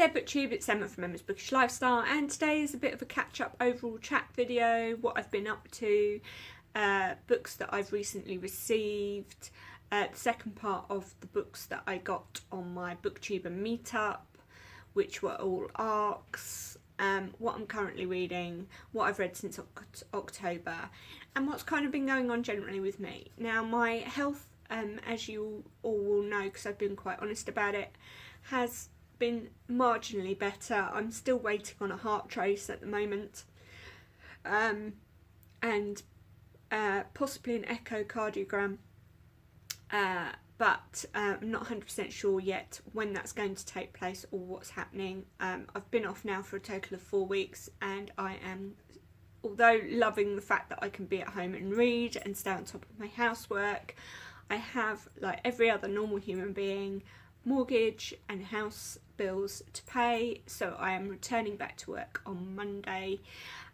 there BookTube, it's Emma from Emma's Bookish Lifestyle, and today is a bit of a catch-up overall chat video, what I've been up to, books that I've recently received, the second part of the books that I got on my BookTuber meetup, which were all ARCs, what I'm currently reading, what I've read since October, and what's kind of been going on generally with me. Now, my health, as you all will know because I've been quite honest about it, has been marginally better. I'm still waiting on a heart trace at the moment, and possibly an echocardiogram, but I'm not 100% sure yet when that's going to take place or what's happening. I've been off now for a total of 4 weeks, and I am, although loving the fact that I can be at home and read and stay on top of my housework, I have, like every other normal human being, mortgage and house bills to pay, so I am returning back to work on Monday,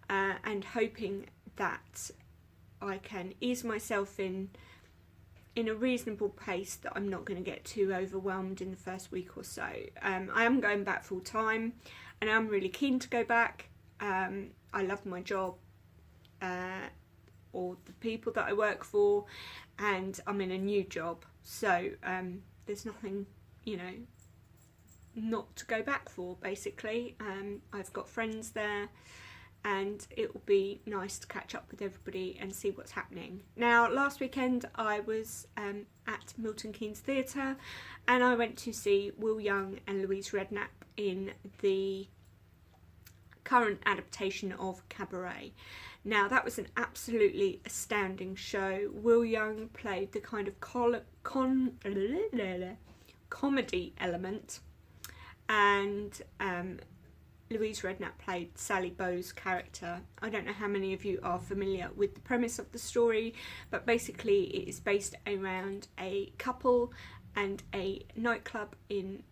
and hoping that I can ease myself in a reasonable pace, that I'm not going to get too overwhelmed in the first week or so. I am going back full time, and I'm really keen to go back. I love my job, or the people that I work for, and I'm in a new job, so there's nothing, you know, not to go back for, basically. I've got friends there, and it will be nice to catch up with everybody and see what's happening. Now, last weekend I was at Milton Keynes Theatre, and I went to see Will Young and Louise Redknapp in the current adaptation of Cabaret. Now, that was an absolutely astounding show. Will Young played the kind of comedy element, and Louise Redknapp played Sally Bowes' character. I don't know how many of you are familiar with the premise of the story, but basically it is based around a couple and a nightclub in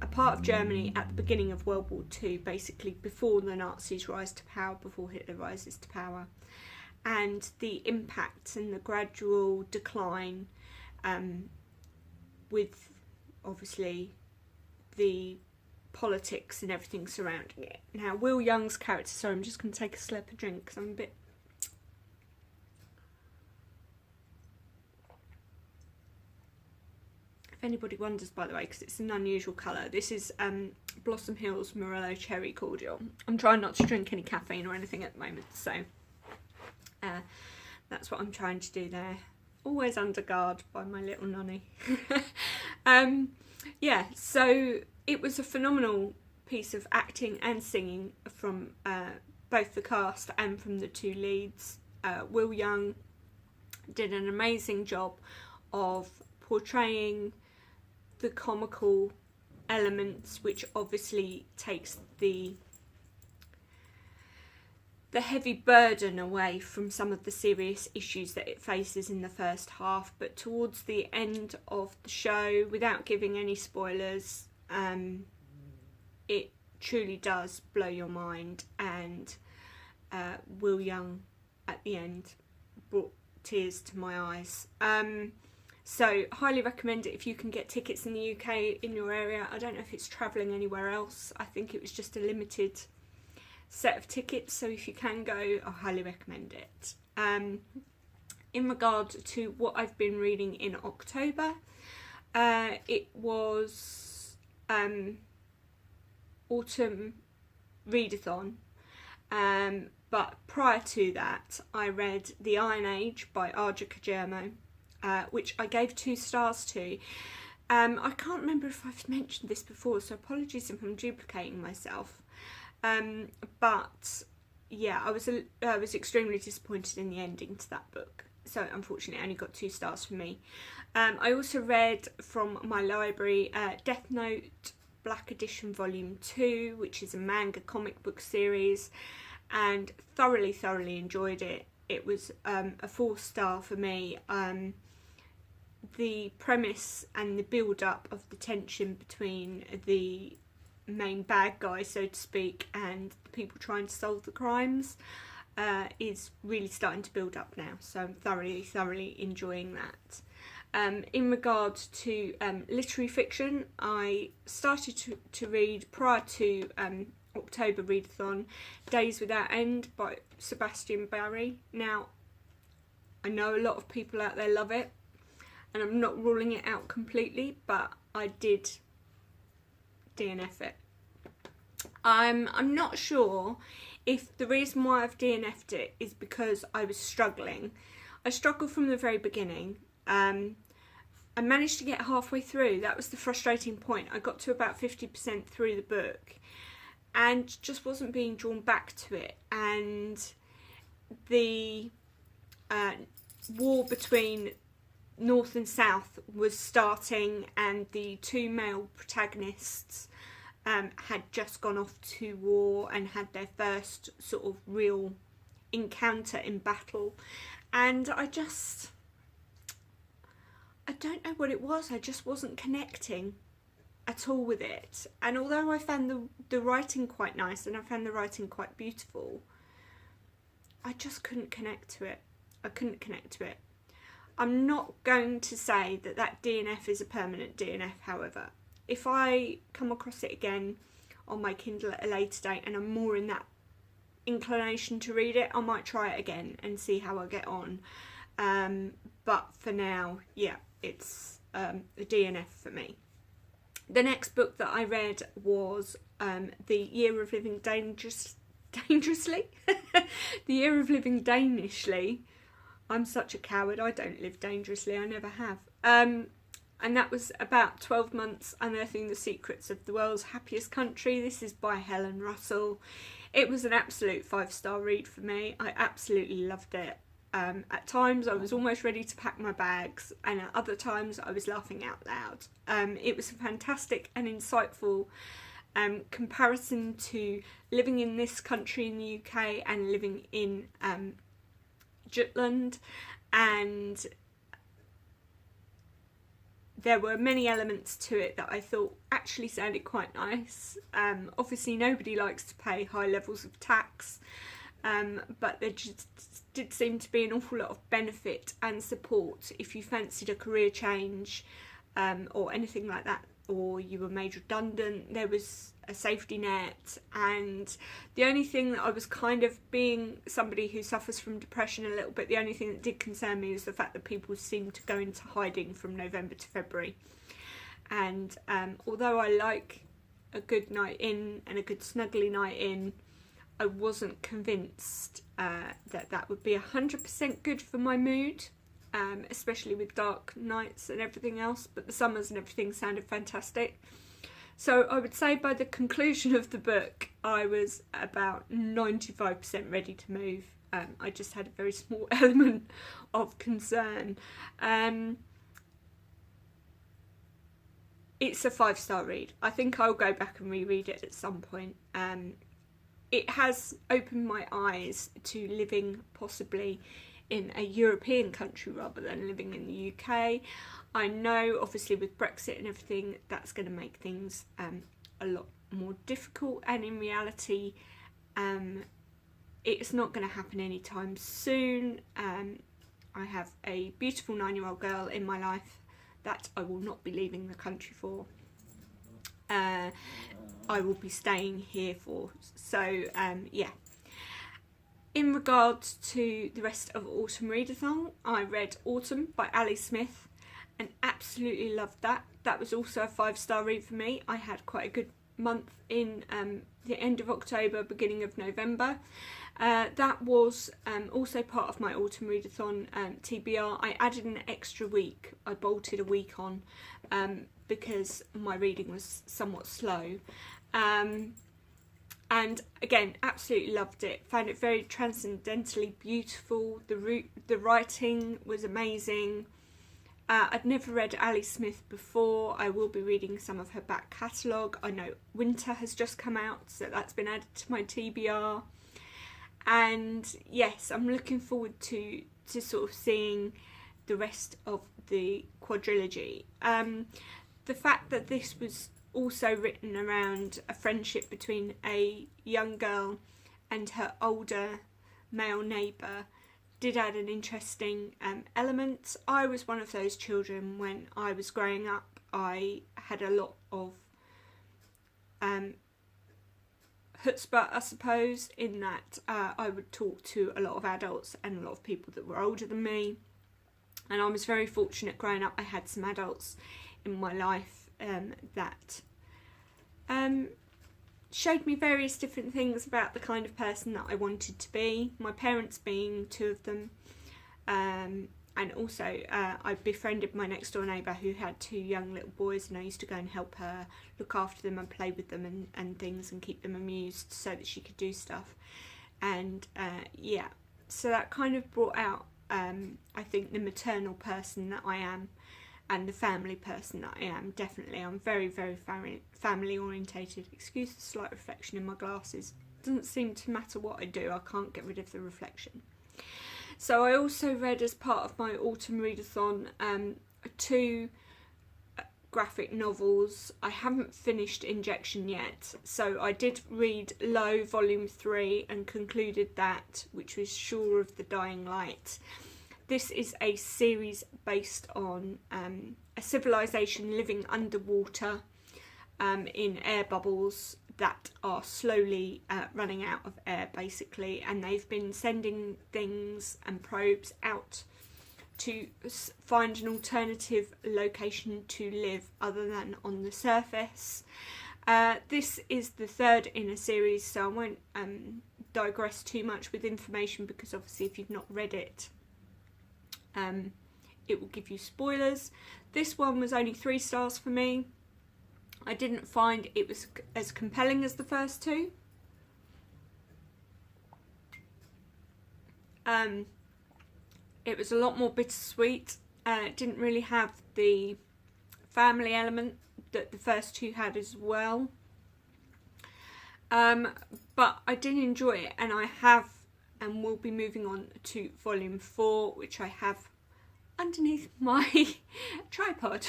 a part of Germany at the beginning of World War II, basically before the Nazis rise to power, before Hitler rises to power, and the impacts and the gradual decline, with obviously the politics and everything surrounding it. Now, Will Young's character, sorry, I'm just going to take a slurp of drink because I'm a bit... If anybody wonders, by the way, because it's an unusual colour, this is Blossom Hill's Morello Cherry Cordial. I'm trying not to drink any caffeine or anything at the moment, so that's what I'm trying to do there. Always under guard by my little nonny. Yeah, so it was a phenomenal piece of acting and singing from both the cast and from the two leads. Will Young did an amazing job of portraying the comical elements, which obviously takes the heavy burden away from some of the serious issues that it faces in the first half. But towards the end of the show, without giving any spoilers, it truly does blow your mind, and Will Young at the end brought tears to my eyes. So highly recommend it if you can get tickets in the UK, in your area. I don't know if it's travelling anywhere else. I think it was just a limited set of tickets, so if you can go, I highly recommend it. In regard to what I've been reading in October, it was Autumn Readathon, but prior to that I read The Iron Age by Aja Kajermo, which I gave 2 stars to. I can't remember if I've mentioned this before, so apologies if I'm duplicating myself. But yeah, I was extremely disappointed in the ending to that book, so unfortunately I only got 2 stars from me. I also read from my library Death Note Black Edition Volume 2, which is a manga comic book series, and thoroughly enjoyed it. It was a 4-star for me. The premise and the build-up of the tension between the main bad guy, so to speak, and the people trying to solve the crimes is really starting to build up now, so I'm thoroughly enjoying that. In regard to literary fiction, I started to read prior to October Readathon Days Without End by Sebastian Barry. Now, I know a lot of people out there love it, and I'm not ruling it out completely, but I did DNF it. I'm not sure if the reason why I've DNF'd it is because I was struggling. I struggled from the very beginning. I managed to get halfway through. That was the frustrating point. I got to about 50% through the book and just wasn't being drawn back to it. And the war between North and South was starting, and the two male protagonists had just gone off to war and had their first sort of real encounter in battle. And I don't know what it was, I just wasn't connecting at all with it. And although I found the writing quite nice and I found the writing quite beautiful, I just couldn't connect to it. I'm not going to say that DNF is a permanent DNF, however. If I come across it again on my Kindle at a later date and I'm more in that inclination to read it, I might try it again and see how I get on. But for now, yeah, it's a DNF for me. The next book that I read was The Year of Living Dangerously. The Year of Living Danishly. I'm such a coward, I don't live dangerously, I never have. And that was about 12 months unearthing the secrets of the world's happiest country. This is by Helen Russell. It was an absolute 5-star read for me. I absolutely loved it. At times I was almost ready to pack my bags, and at other times I was laughing out loud. It was a fantastic and insightful comparison to living in this country in the UK and living in Jutland, and there were many elements to it that I thought actually sounded quite nice. Obviously nobody likes to pay high levels of tax, but there just did seem to be an awful lot of benefit and support if you fancied a career change or anything like that, or you were made redundant. There was a safety net, and the only thing that I was kind of, being somebody who suffers from depression a little bit, the only thing that did concern me was the fact that people seemed to go into hiding from November to February. And although I like a good night in and a good snuggly night in, I wasn't convinced that would be 100% good for my mood, especially with dark nights and everything else, but the summers and everything sounded fantastic. So I would say by the conclusion of the book, I was about 95% ready to move. I just had a very small element of concern. It's a 5-star read. I think I'll go back and reread it at some point. It has opened my eyes to living possibly in a European country rather than living in the UK. I know obviously with Brexit and everything that's going to make things a lot more difficult, and in reality it's not going to happen anytime soon. I have a beautiful 9-year-old girl in my life that I will not be leaving the country for. I will be staying here for. So yeah. In regards to the rest of Autumn Readathon, I read Autumn by Ali Smith and absolutely loved that. That was also a 5-star read for me. I had quite a good month in the end of October, beginning of November. That was also part of my Autumn Readathon TBR. I added an extra week. I bolted a week on because my reading was somewhat slow. And again, absolutely loved it. Found it very transcendentally beautiful. The writing was amazing. I'd never read Ali Smith before. I will be reading some of her back catalogue. I know Winter has just come out, so that's been added to my TBR. And yes, I'm looking forward to sort of seeing the rest of the quadrilogy. The fact that this was also written around a friendship between a young girl and her older male neighbour did add an interesting element. I was one of those children when I was growing up. I had a lot of chutzpah, I suppose, in that I would talk to a lot of adults and a lot of people that were older than me. And I was very fortunate growing up. I had some adults in my life that showed me various different things about the kind of person that I wanted to be. My parents being two of them. And also I befriended my next door neighbour who had two young little boys, and I used to go and help her look after them and play with them and things and keep them amused so that she could do stuff. And yeah, so that kind of brought out I think the maternal person that I am and the family person that I am. Definitely, I'm very, very family orientated. Excuse the slight reflection in my glasses. Doesn't seem to matter what I do, I can't get rid of the reflection. So I also read, as part of my autumn readathon, 2 graphic novels. I haven't finished Injection yet, so I did read Low Volume 3 and concluded that, which was Shore of the Dying Light. This is a series based on a civilization living underwater in air bubbles that are slowly running out of air, basically, and they've been sending things and probes out to find an alternative location to live other than on the surface. This is the 3rd in a series, so I won't digress too much with information, because obviously if you've not read it, it will give you spoilers. This one was only 3 stars for me. I didn't find it was as compelling as the first 2. It was a lot more bittersweet. It didn't really have the family element that the first 2 had as well. But I did enjoy it, and I have and will be moving on to Volume 4, which I have underneath my tripod.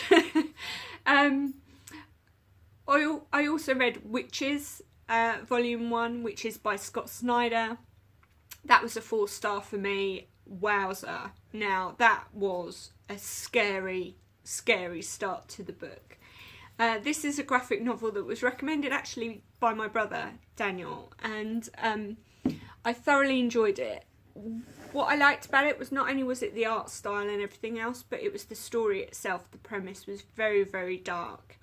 I also read Witches, Volume 1, which is by Scott Snyder. That was a 4-star for me. Wowza. Now, that was a scary, scary start to the book. This is a graphic novel that was recommended actually by my brother, Daniel, and I thoroughly enjoyed it. What I liked about it was not only was it the art style and everything else, but it was the story itself. The premise was very, very dark.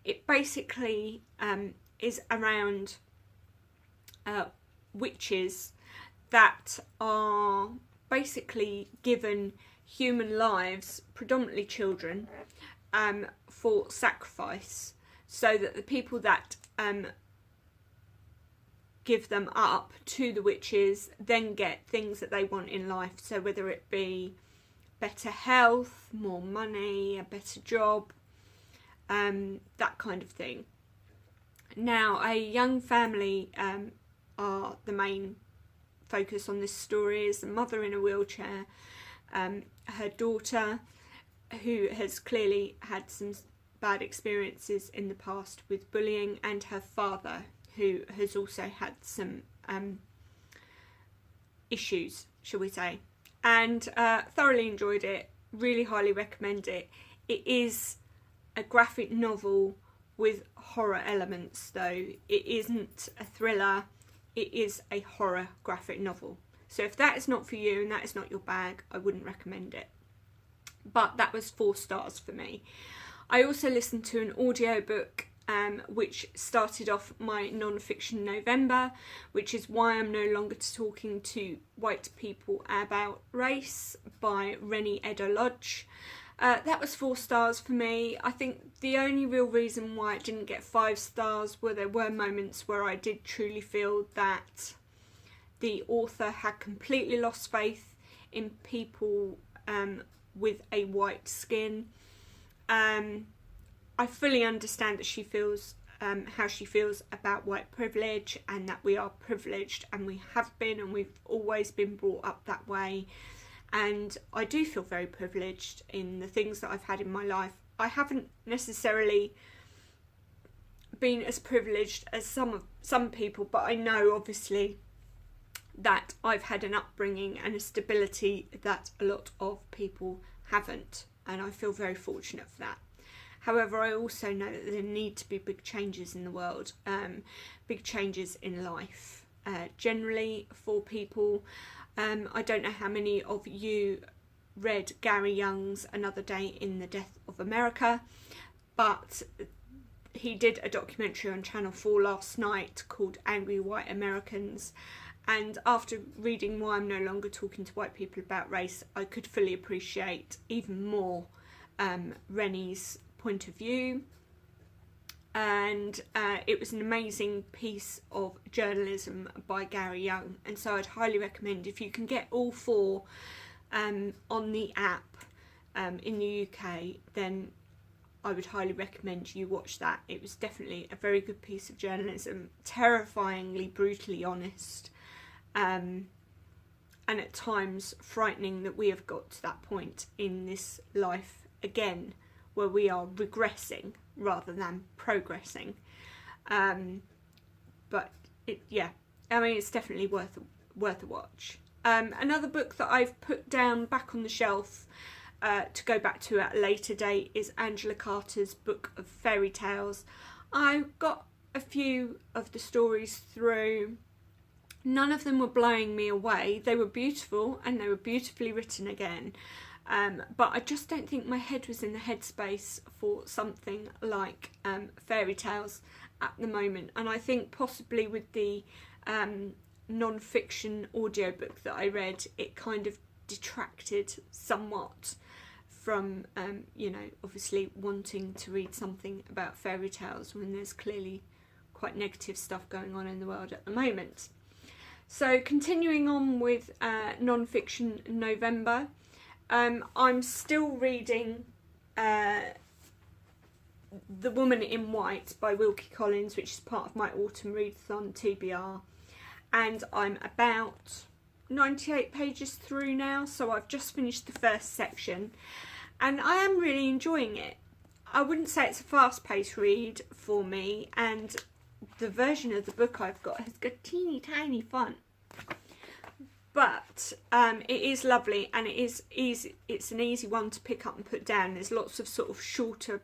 It basically is around witches that are basically given human lives, predominantly children, for sacrifice, so that the people that give them up to the witches then get things that they want in life. So whether it be better health, more money, a better job, that kind of thing. Now, a young family are the main focus on this story. Is the mother in a wheelchair, her daughter, who has clearly had some bad experiences in the past with bullying, and her father, who has also had some issues, shall we say. And thoroughly enjoyed it, really highly recommend it. It is a graphic novel with horror elements, though. It isn't a thriller, it is a horror graphic novel. So if that is not for you and that is not your bag, I wouldn't recommend it. But that was 4 stars for me. I also listened to an audiobook which started off my non-fiction November, which is Why I'm No Longer Talking to White People About Race by Rennie Edo-Lodge. That was 4 stars for me. I think the only real reason why it didn't get 5 stars were there were moments where I did truly feel that the author had completely lost faith in people with a white skin. I fully understand that she feels how she feels about white privilege, and that we are privileged, and we have been, and we've always been brought up that way. And I do feel very privileged in the things that I've had in my life. I haven't necessarily been as privileged as some people, but I know obviously that I've had an upbringing and a stability that a lot of people haven't, and I feel very fortunate for that. However, I also know that there need to be big changes in the world, big changes in life. Generally, for people, I don't know how many of you read Gary Young's Another Day in the Death of America, but he did a documentary on Channel 4 last night called Angry White Americans, and after reading Why I'm No Longer Talking to White People About Race, I could fully appreciate even more Rennie's point of view. And it was an amazing piece of journalism by Gary Young, and so I'd highly recommend, if you can get all 4 on the app in the UK, then I would highly recommend you watch that. It was definitely a very good piece of journalism, terrifyingly brutally honest, and at times frightening that we have got to that point in this life again where we are regressing rather than progressing. But it's definitely worth a watch. Another book that I've put down back on the shelf to go back to at a later date is Angela Carter's Book of Fairy Tales. I got a few of the stories through. None of them were blowing me away. They were beautiful and they were beautifully written again. But I just don't think my head was in the headspace for something like fairy tales at the moment. And I think possibly with the non-fiction audiobook that I read, it kind of detracted somewhat from, obviously wanting to read something about fairy tales when there's clearly quite negative stuff going on in the world at the moment. So continuing on with non-fiction November, I'm still reading The Woman in White by Wilkie Collins, which is part of my Autumn Readathon TBR, and I'm about 98 pages through now, so I've just finished the first section and I am really enjoying it. I wouldn't say it's a fast-paced read for me, and the version of the book I've got has got teeny tiny font. But it is lovely and it is easy. It's an easy one to pick up and put down. There's lots of sort of shorter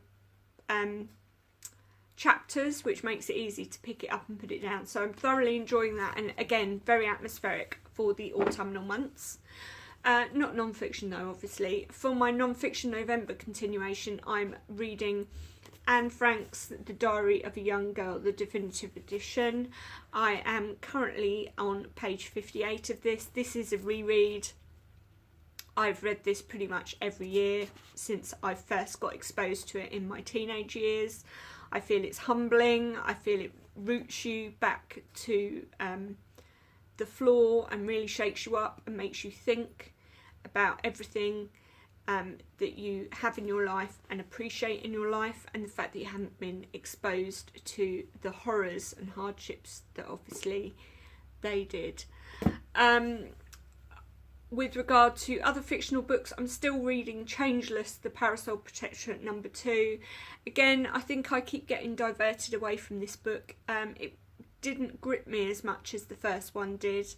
chapters, which makes it easy to pick it up and put it down. So I'm thoroughly enjoying that, and again, very atmospheric for the autumnal months. Not non-fiction though, obviously. For my non-fiction November continuation, I'm reading Anne Frank's The Diary of a Young Girl, the definitive edition. I am currently on page 58 of this. This is a reread. I've read this pretty much every year since I first got exposed to it in my teenage years. I feel it's humbling. I feel it roots you back to the floor and really shakes you up and makes you think about everything that you have in your life and appreciate in your life, and the fact that you haven't been exposed to the horrors and hardships that obviously they did. With regard to other fictional books, I'm still reading Changeless, The Parasol Protectorate #2. Again, I think I keep getting diverted away from this book. It didn't grip me as much as the first one did.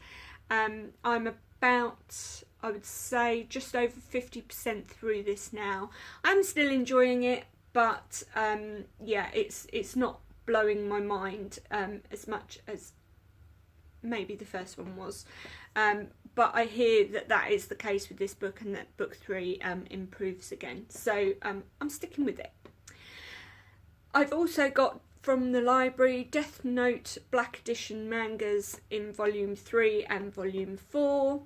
I'm about, I would say, just over 50% through this now. I'm still enjoying it, but it's not blowing my mind as much as maybe the first one was. But I hear that that is the case with this book, and that book 3 improves again. So I'm sticking with it. I've also got from the library Death Note Black Edition mangas in volume 3 and volume 4.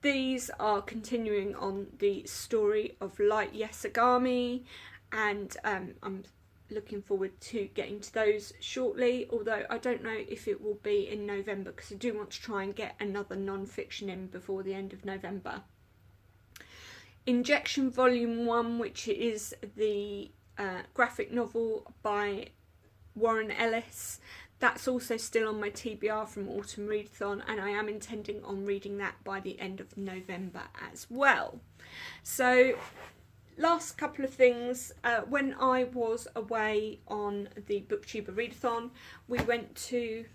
These are continuing on the story of Light Yasogami, and I'm looking forward to getting to those shortly, although I don't know if it will be in November, because I do want to try and get another non-fiction in before the end of November. Injection Volume 1, which is the graphic novel by Warren Ellis, that's also still on my TBR from Autumn Readathon, and I am intending on reading that by the end of November as well. So last couple of things, when I was away on the Booktuber Readathon, we went to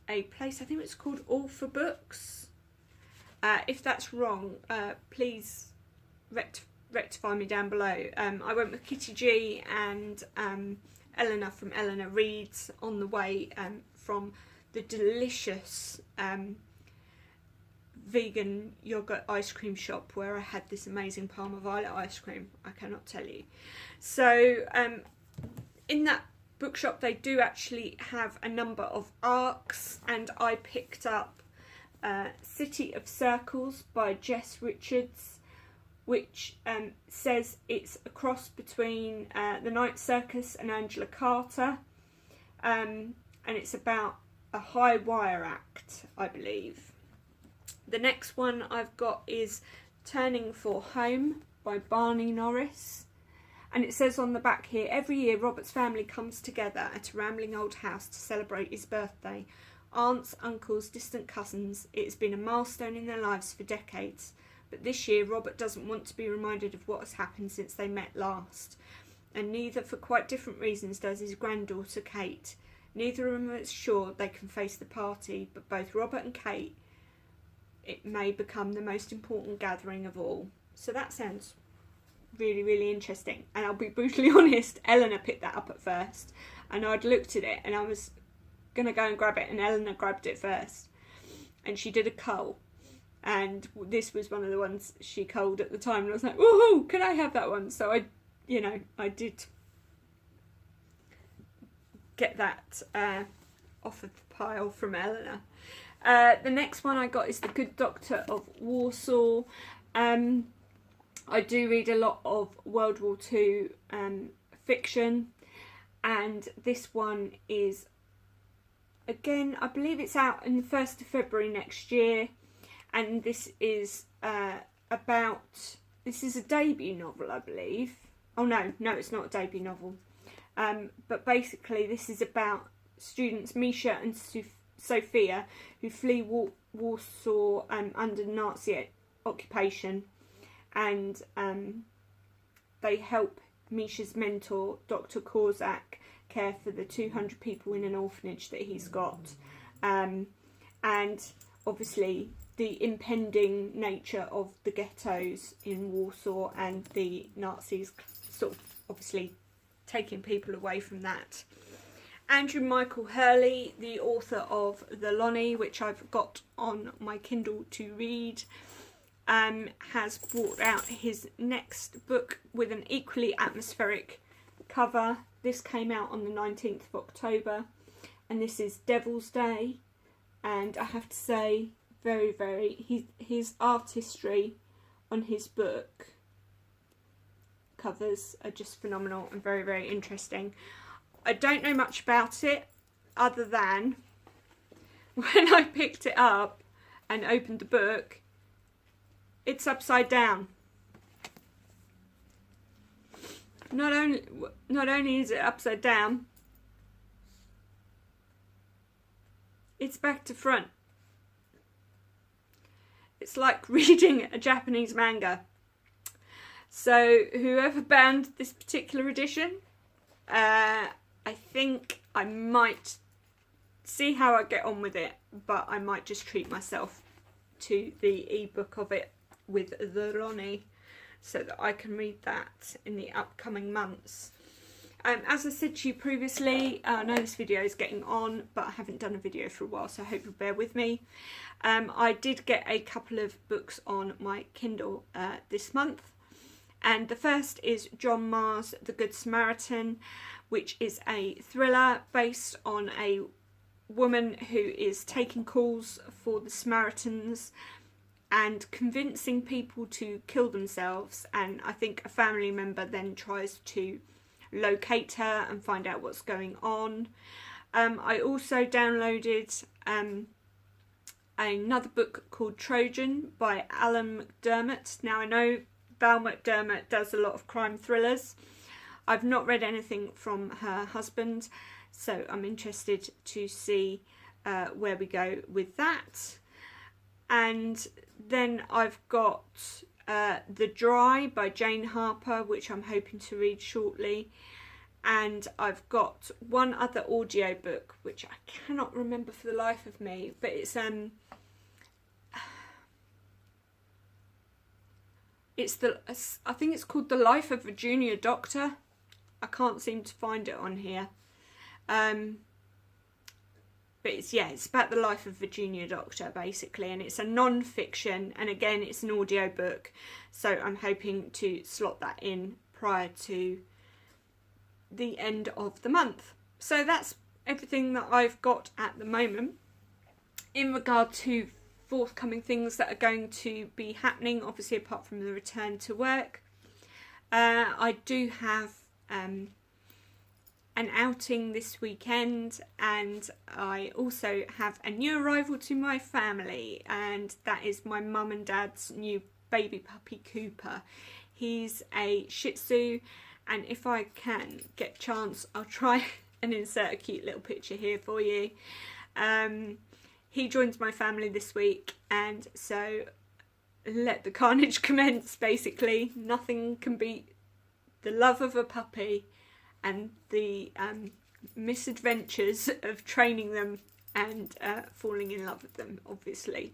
a place, I think it's called All for Books. If that's wrong, please rectify me down below. I went with Kitty G and Eleanor from Eleanor Reads on the way from the delicious vegan yogurt ice cream shop where I had this amazing Parma Violet ice cream. I cannot tell you. So in that bookshop they do actually have a number of arcs, and I picked up City of Circles by Jess Richards, which says it's a cross between The Night Circus and Angela Carter, and it's about a high wire act, I believe. The next one I've got is Turning for Home by Barney Norris, and it says on the back here, every year Robert's family comes together at a rambling old house to celebrate his birthday. Aunts, uncles, distant cousins, it has been a milestone in their lives for decades. But this year Robert doesn't want to be reminded of what has happened since they met last. And neither, for quite different reasons, does his granddaughter Kate. Neither of them is sure they can face the party, but both Robert and Kate, it may become the most important gathering of all. So that sounds really, really interesting. And I'll be brutally honest, Eleanor picked that up at first. And I'd looked at it and I was going to go and grab it, and Eleanor grabbed it first. And she did a cull. And this was one of the ones she culled at the time. And I was like, woohoo, can I have that one? So I did get that off of the pile from Eleanor. The next one I got is The Good Doctor of Warsaw. I do read a lot of World War II fiction, and this one is, again, I believe it's out in the 1st of February next year, and this is this is a debut novel, I believe. Oh no, it's not a debut novel. But basically this is about students Misha and Sophia who flee Warsaw under Nazi occupation, and they help Misha's mentor, Dr. Korzak, care for the 200 people in an orphanage that he's got. And obviously the impending nature of the ghettos in Warsaw and the Nazis sort of obviously taking people away from that. Andrew Michael Hurley, the author of The Lonnie, which I've got on my Kindle to read, has brought out his next book with an equally atmospheric cover. This came out on the 19th of October, and this is Devil's Day, and I have to say, his artistry on his book covers are just phenomenal and very, very interesting. I don't know much about it other than when I picked it up and opened the book, it's upside down. Not only is it upside down, it's back to front. It's like reading a Japanese manga. So whoever banned this particular edition, I think I might see how I get on with it, but I might just treat myself to the ebook of it with The Lonnie so that I can read that in the upcoming months. As I said to you previously, I know this video is getting on, but I haven't done a video for a while, so I hope you'll bear with me. I did get a couple of books on my Kindle this month, and the first is John Marr's The Good Samaritan, which is a thriller based on a woman who is taking calls for the Samaritans and convincing people to kill themselves, and I think a family member then tries to locate her and find out what's going on. I also downloaded another book called Trojan by Alan McDermott. Now I know Val McDermott does a lot of crime thrillers. I've not read anything from her husband, so I'm interested to see where we go with that. And then I've got The Dry by Jane Harper, which I'm hoping to read shortly. and I've got one other audiobook which I cannot remember for the life of me, but it's I think it's called The Life of a Junior Doctor. I can't seem to find it on here. But it's about the life of a junior doctor, basically, and it's a non-fiction, and again, it's an audiobook, so I'm hoping to slot that in prior to the end of the month. So that's everything that I've got at the moment. In regard to forthcoming things that are going to be happening, obviously apart from the return to work, I do have an outing this weekend, and I also have a new arrival to my family, and that is my mum and dad's new baby puppy Cooper. He's a Shih Tzu, and if I can get a chance, I'll try and insert a cute little picture here for you. He joins my family this week, and so let the carnage commence, basically. Nothing can beat the love of a puppy and the misadventures of training them and falling in love with them, obviously.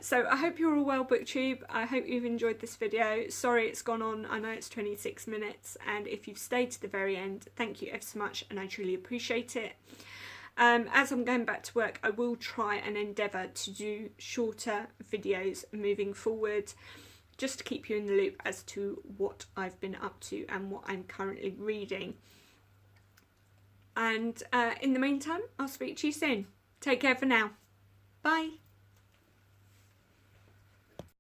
So I hope you're all well, BookTube. I hope you've enjoyed this video. Sorry it's gone on, I know it's 26 minutes, and if you've stayed to the very end, thank you ever so much, and I truly appreciate it. As I'm going back to work, I will try and endeavour to do shorter videos moving forward, just to keep you in the loop as to what I've been up to and what I'm currently reading. And in the meantime, I'll speak to you soon. Take care for now. Bye.